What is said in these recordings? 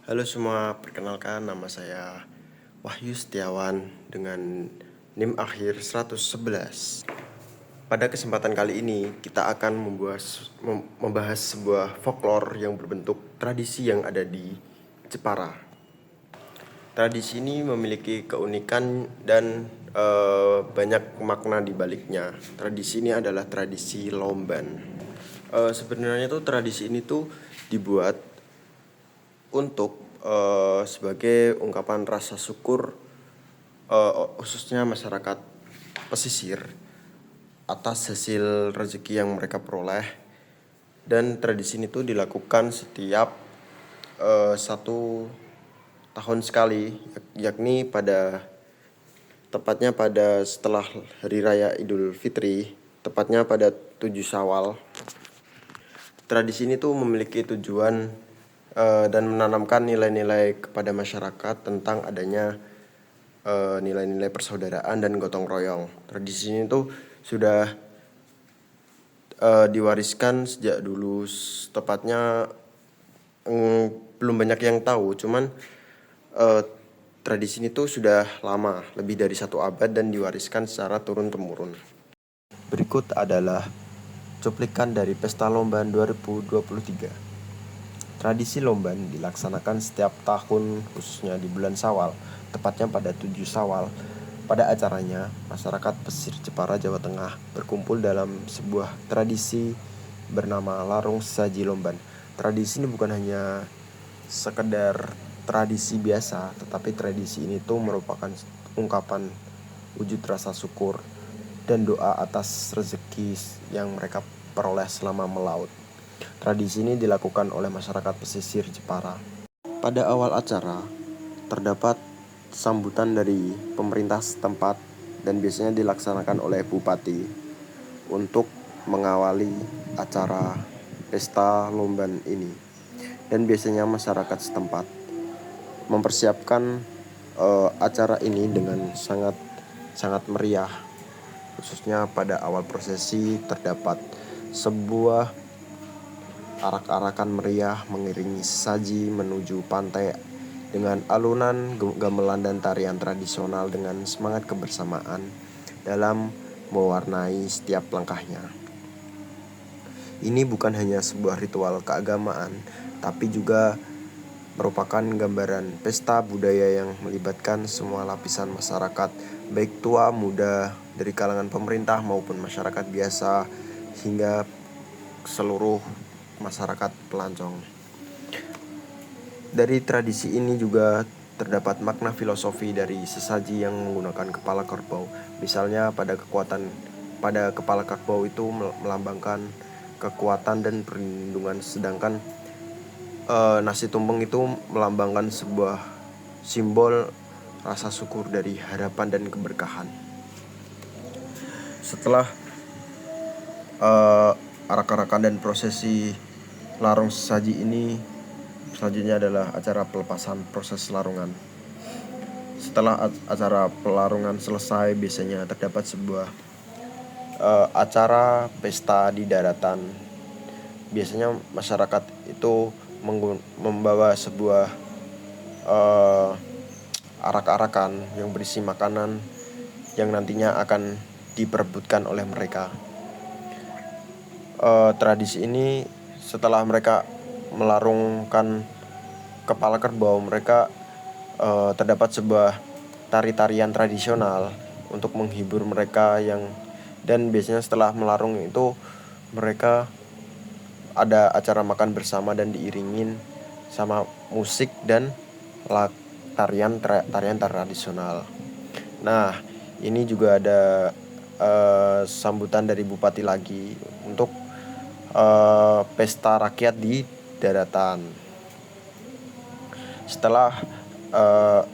Halo semua, perkenalkan nama saya Wahyu Setiawan dengan NIM akhir 111. Pada kesempatan kali ini kita akan membahas sebuah folklore yang berbentuk tradisi yang ada di Jepara. Tradisi ini memiliki keunikan dan banyak makna di baliknya. Tradisi ini adalah tradisi Lomban. Sebenarnya tuh tradisi ini tuh dibuat untuk sebagai ungkapan rasa syukur khususnya masyarakat pesisir atas hasil rezeki yang mereka peroleh, dan tradisi ini tuh dilakukan setiap 1 tahun sekali, yakni tepatnya pada setelah Hari Raya Idul Fitri, tepatnya pada 7 Syawal. Tradisi ini tuh memiliki tujuan dan menanamkan nilai-nilai kepada masyarakat tentang adanya nilai-nilai persaudaraan dan gotong royong. Tradisi ini tuh sudah diwariskan sejak dulu, tepatnya belum banyak yang tahu, cuman tradisi ini tuh sudah lama, lebih dari 1 abad, dan diwariskan secara turun-temurun. Berikut adalah cuplikan dari Pesta Lomban 2023. Tradisi Lomban dilaksanakan setiap tahun, khususnya di bulan Syawal, tepatnya pada 7 Syawal. Pada acaranya, masyarakat pesisir Jepara, Jawa Tengah berkumpul dalam sebuah tradisi bernama Larung Sesaji Lomban. Tradisi ini bukan hanya sekedar tradisi biasa, tetapi tradisi ini tuh merupakan ungkapan wujud rasa syukur dan doa atas rezeki yang mereka peroleh selama melaut. Tradisi ini dilakukan oleh masyarakat pesisir Jepara. Pada awal acara, terdapat sambutan dari pemerintah setempat dan biasanya dilaksanakan oleh bupati untuk mengawali acara pesta Lomban ini. Dan biasanya masyarakat setempat mempersiapkan acara ini dengan sangat meriah. Khususnya pada awal prosesi terdapat sebuah arak-arakan meriah mengiringi sesaji menuju pantai dengan alunan gamelan dan tarian tradisional dengan semangat kebersamaan dalam mewarnai setiap langkahnya. Ini bukan hanya sebuah ritual keagamaan, tapi juga merupakan gambaran pesta budaya yang melibatkan semua lapisan masyarakat, baik tua, muda, dari kalangan pemerintah maupun masyarakat biasa, hingga seluruh masyarakat pelancong. Dari tradisi ini juga terdapat makna filosofi dari sesaji yang menggunakan kepala kerbau. Misalnya pada kepala kerbau itu melambangkan kekuatan dan perlindungan, sedangkan nasi tumpeng itu melambangkan sebuah simbol rasa syukur dari harapan dan keberkahan. Setelah arak-arakan dan prosesi larung sesaji ini, selanjutnya adalah acara pelepasan proses larungan. Setelah acara pelarungan selesai, biasanya terdapat sebuah acara pesta di daratan. Biasanya masyarakat itu membawa sebuah arak-arakan yang berisi makanan yang nantinya akan diperebutkan oleh mereka. Tradisi ini setelah mereka melarungkan kepala kerbau, mereka terdapat sebuah tari-tarian tradisional untuk menghibur mereka dan biasanya setelah melarung itu mereka ada acara makan bersama dan diiringin sama musik dan tarian tradisional. Nah, ini juga ada sambutan dari bupati lagi untuk pesta rakyat di daratan. Setelah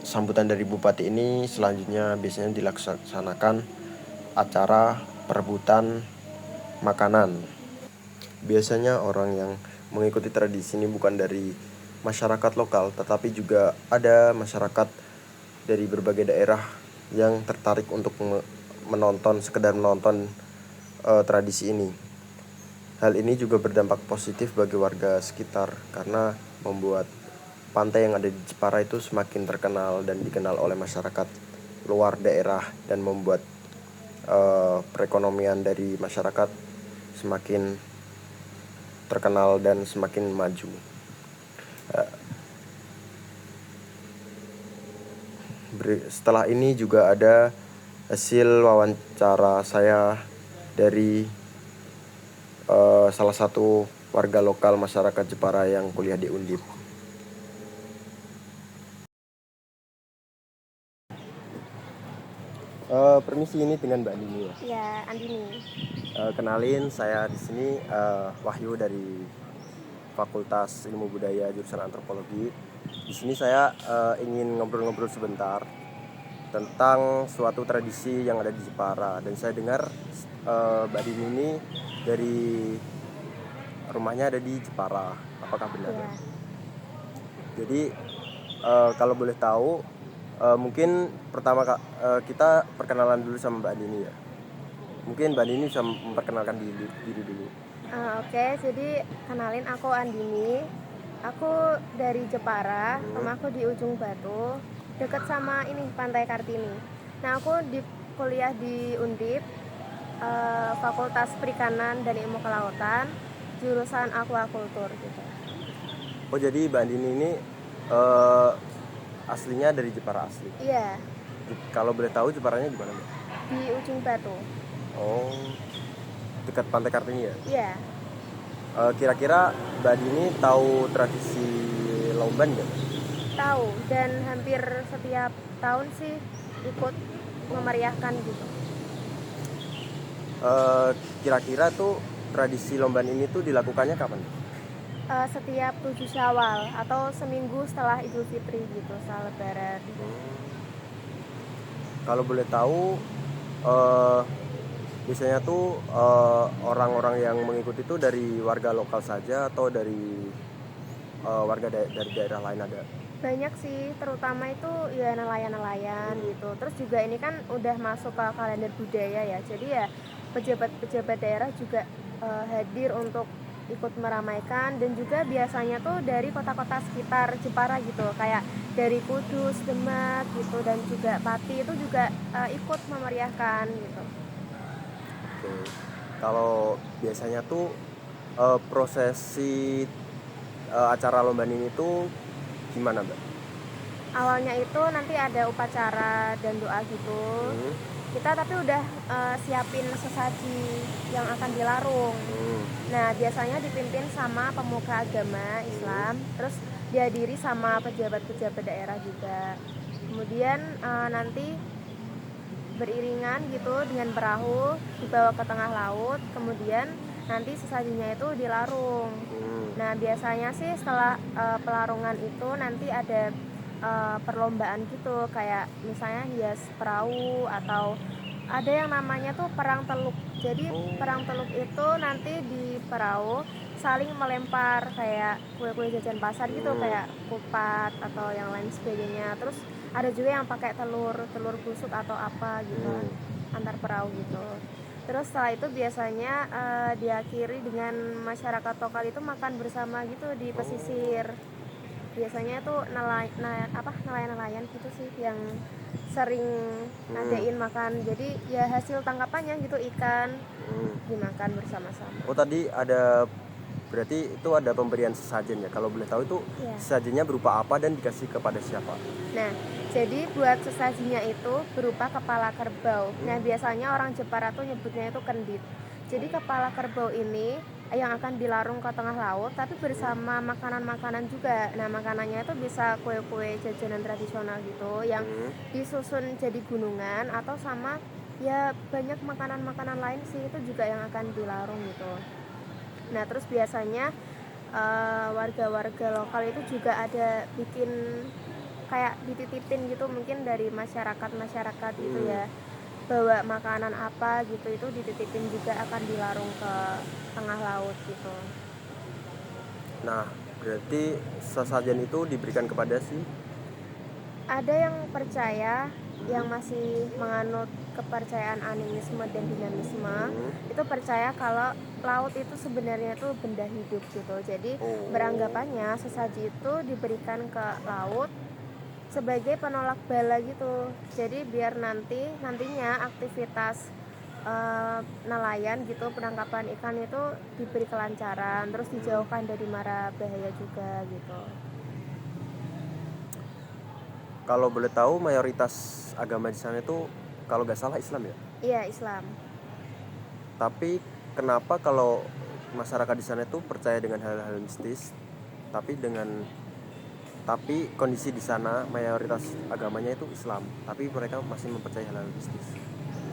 sambutan dari bupati ini, selanjutnya biasanya dilaksanakan acara perebutan makanan. Biasanya orang yang mengikuti tradisi ini bukan dari masyarakat lokal, tetapi juga ada masyarakat dari berbagai daerah yang tertarik untuk sekedar menonton tradisi ini. Hal ini juga berdampak positif bagi warga sekitar karena membuat pantai yang ada di Jepara itu semakin terkenal dan dikenal oleh masyarakat luar daerah dan membuat perekonomian dari masyarakat semakin terkenal dan semakin maju. Setelah ini juga ada hasil wawancara saya dari salah satu warga lokal masyarakat Jepara yang kuliah di Undip. Permisi, ini dengan Mbak Andini ya? Ya, Andini. Kenalin, saya di sini Wahyu dari Fakultas Ilmu Budaya jurusan Antropologi. Di sini saya ingin ngobrol-ngobrol sebentar tentang suatu tradisi yang ada di Jepara, dan saya dengar Mbak Andini ini dari rumahnya ada di Jepara. Apakah benar? Ya. Jadi kalau boleh tahu, mungkin pertama kita perkenalan dulu sama Mbak Andini ya. Mungkin Mbak Andini bisa memperkenalkan diri dulu. Oke, jadi kenalin, aku Andini. Aku dari Jepara, rumahku di Ujung Batu, dekat sama ini Pantai Kartini. Nah, aku kuliah di Undip, Fakultas Perikanan dan Ilmu Kelautan, jurusan Aquaculture gitu. Oh, jadi Mbak Andini ini aslinya dari Jepara asli? Iya. Kalau boleh tahu Jeparanya di mana, Mbak? Di Ujung Batu. Oh, dekat Pantai Kartini ya? Iya. Kira-kira Mbak Andini tahu tradisi Lomban nggak? Tahu, dan hampir setiap tahun sih ikut memeriahkan gitu. Kira-kira tuh tradisi Lomban ini tuh dilakukannya kapan? Setiap 7 Syawal atau seminggu setelah Idul Fitri gitu, setelah Lebaran. Kalau boleh tahu, biasanya tuh orang-orang yang mengikuti itu dari warga lokal saja atau dari warga dari daerah lain ada? Banyak sih, terutama itu ya nelayan-nelayan gitu. Terus juga ini kan udah masuk ke kalender budaya ya, jadi ya pejabat-pejabat daerah juga hadir untuk ikut meramaikan, dan juga biasanya tuh dari kota-kota sekitar Jepara gitu, kayak dari Kudus, Demak gitu, dan juga Pati itu juga ikut memeriahkan gitu. Oke. Kalau biasanya tuh prosesi acara Lomban ini tuh gimana, Mbak? Awalnya itu nanti ada upacara dan doa gitu. Kita tapi udah siapin sesaji yang akan dilarung. Nah, biasanya dipimpin sama pemuka agama Islam, terus dihadiri sama pejabat-pejabat daerah juga. Kemudian nanti beriringan gitu dengan perahu dibawa ke tengah laut, kemudian nanti sesajinya itu dilarung. Nah, biasanya sih setelah pelarungan itu nanti ada perlombaan gitu, kayak misalnya hias perahu, atau ada yang namanya tuh perang teluk. Jadi perang teluk itu nanti di perahu saling melempar kayak kue-kue jajan pasar gitu, kayak kupat atau yang lain sebagainya. Terus ada juga yang pakai telur busuk atau apa gitu antar perahu gitu. Terus setelah itu biasanya diakhiri dengan masyarakat lokal itu makan bersama gitu di pesisir. Biasanya tuh nelayan gitu sih yang sering ngadain makan. Jadi ya hasil tangkapannya gitu, ikan dimakan bersama-sama. Oh, tadi berarti itu ada pemberian sesajen ya. Kalau boleh tahu itu sesajennya berupa apa dan dikasih kepada siapa? Nah, jadi buat sesajinya itu berupa kepala kerbau. Nah, biasanya orang Jepara tuh nyebutnya itu kendit. Jadi kepala kerbau ini yang akan dilarung ke tengah laut, tapi bersama makanan-makanan juga. Nah, makanannya itu bisa kue-kue jajanan tradisional gitu, yang disusun jadi gunungan, atau sama ya banyak makanan-makanan lain sih, itu juga yang akan dilarung gitu. Nah, terus biasanya warga-warga lokal itu juga ada bikin kayak dititipin gitu, mungkin dari masyarakat gitu ya, bawa makanan apa gitu, itu dititipin juga, akan dilarung ke tengah laut gitu. Nah, berarti sesajen itu diberikan kepada Ada yang percaya yang masih menganut kepercayaan animisme dan dinamisme itu percaya kalau laut itu sebenarnya itu benda hidup gitu. Jadi beranggapannya sesaji itu diberikan ke laut sebagai penolak bala gitu. Jadi biar nantinya aktivitas nelayan gitu, penangkapan ikan itu diberi kelancaran, terus dijauhkan dari mara bahaya juga gitu. Kalau boleh tahu mayoritas agama di sana itu kalau nggak salah Islam ya? Iya, Islam. Tapi kenapa kalau masyarakat di sana itu percaya dengan hal-hal mistis, tapi kondisi di sana mayoritas agamanya itu Islam, tapi mereka masih mempercayai hal-hal mistis.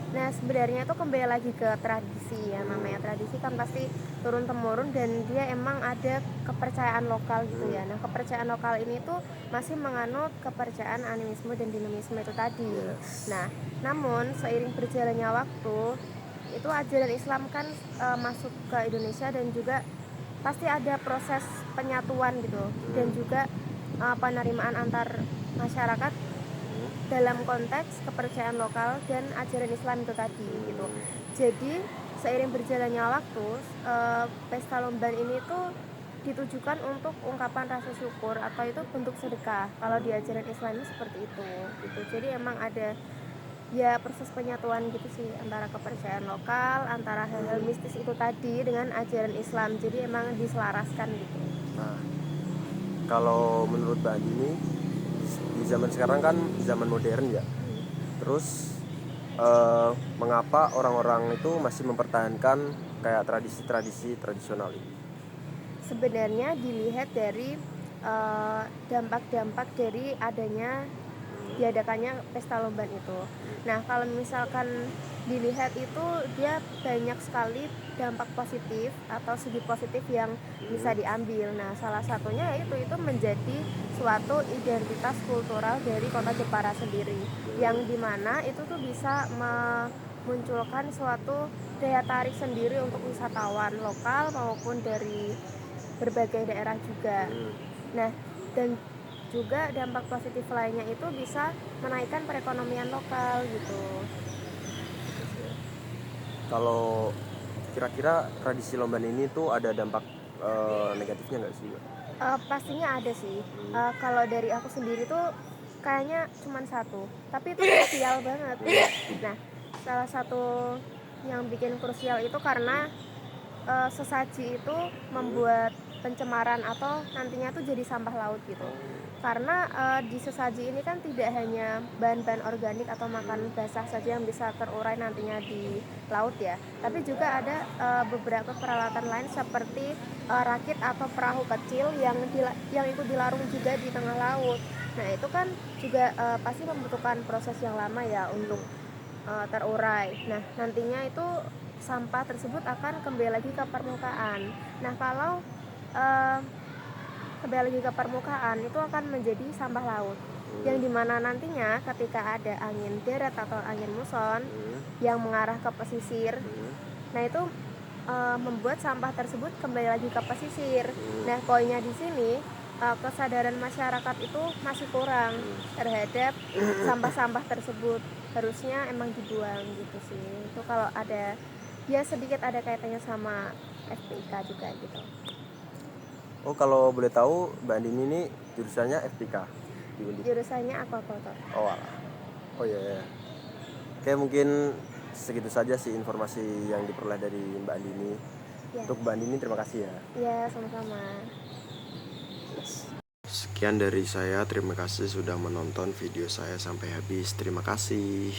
Nah, sebenarnya itu kembali lagi ke tradisi ya. Namanya tradisi kan pasti turun temurun dan dia emang ada kepercayaan lokal gitu ya. Nah, kepercayaan lokal ini tuh masih menganut kepercayaan animisme dan dinamisme itu tadi. Nah, namun seiring berjalannya waktu itu ajaran Islam kan masuk ke Indonesia dan juga pasti ada proses penyatuan gitu dan juga penerimaan antar masyarakat dalam konteks kepercayaan lokal dan ajaran Islam itu tadi gitu. Jadi seiring berjalannya waktu pesta Lomban ini tuh ditujukan untuk ungkapan rasa syukur atau itu bentuk sedekah. Kalau di ajaran Islam ini seperti itu gitu. Jadi emang ada ya proses penyatuan gitu sih antara kepercayaan lokal, antara hal-hal mistis itu tadi dengan ajaran Islam. Jadi emang diselaraskan gitu. Nah, kalau menurut Mbak Andini di zaman sekarang kan zaman modern ya. Terus mengapa orang-orang itu masih mempertahankan kayak tradisi-tradisi tradisional ini? Sebenarnya dilihat dari dampak-dampak dari adanya diadakannya pesta Lomban itu. Nah, kalau misalkan dilihat itu dia banyak sekali dampak positif atau segi positif yang bisa diambil. Nah, salah satunya yaitu itu menjadi suatu identitas kultural dari kota Jepara sendiri, yang dimana itu tuh bisa memunculkan suatu daya tarik sendiri untuk wisatawan lokal maupun dari berbagai daerah juga. Nah, dan juga dampak positif lainnya itu bisa menaikkan perekonomian lokal gitu. Kalau kira-kira tradisi Lomban ini tuh ada dampak negatifnya nggak sih? Pastinya ada sih. Kalau dari aku sendiri tuh kayaknya cuma satu, tapi itu krusial banget. Nah, salah satu yang bikin krusial itu karena sesaji itu membuat pencemaran atau nantinya tuh jadi sampah laut gitu. Karena di sesaji ini kan tidak hanya bahan-bahan organik atau makanan basah saja yang bisa terurai nantinya di laut ya, tapi juga ada beberapa peralatan lain seperti rakit atau perahu kecil yang itu dilarung juga di tengah laut. Nah, itu kan juga pasti membutuhkan proses yang lama ya untuk terurai. Nah, nantinya itu sampah tersebut akan kembali lagi ke permukaan. Nah, kalau kembali lagi ke permukaan itu akan menjadi sampah laut, yang dimana nantinya ketika ada angin darat atau angin muson yang mengarah ke pesisir, nah itu membuat sampah tersebut kembali lagi ke pesisir. Nah, poinnya di sini kesadaran masyarakat itu masih kurang terhadap sampah-sampah tersebut, harusnya emang dibuang gitu sih. Itu kalau ada ya sedikit ada kaitannya sama FPIK juga gitu. Oh, kalau boleh tahu Mbak Andini ini jurusannya FPK di Undip? Jurusannya aquaculture. Oh, alah. Oh iya. Oke, mungkin segitu saja sih informasi yang diperoleh dari Mbak Andini. Ya. Untuk Mbak Andini terima kasih ya. Ya, sama-sama. Sekian dari saya, terima kasih sudah menonton video saya sampai habis. Terima kasih.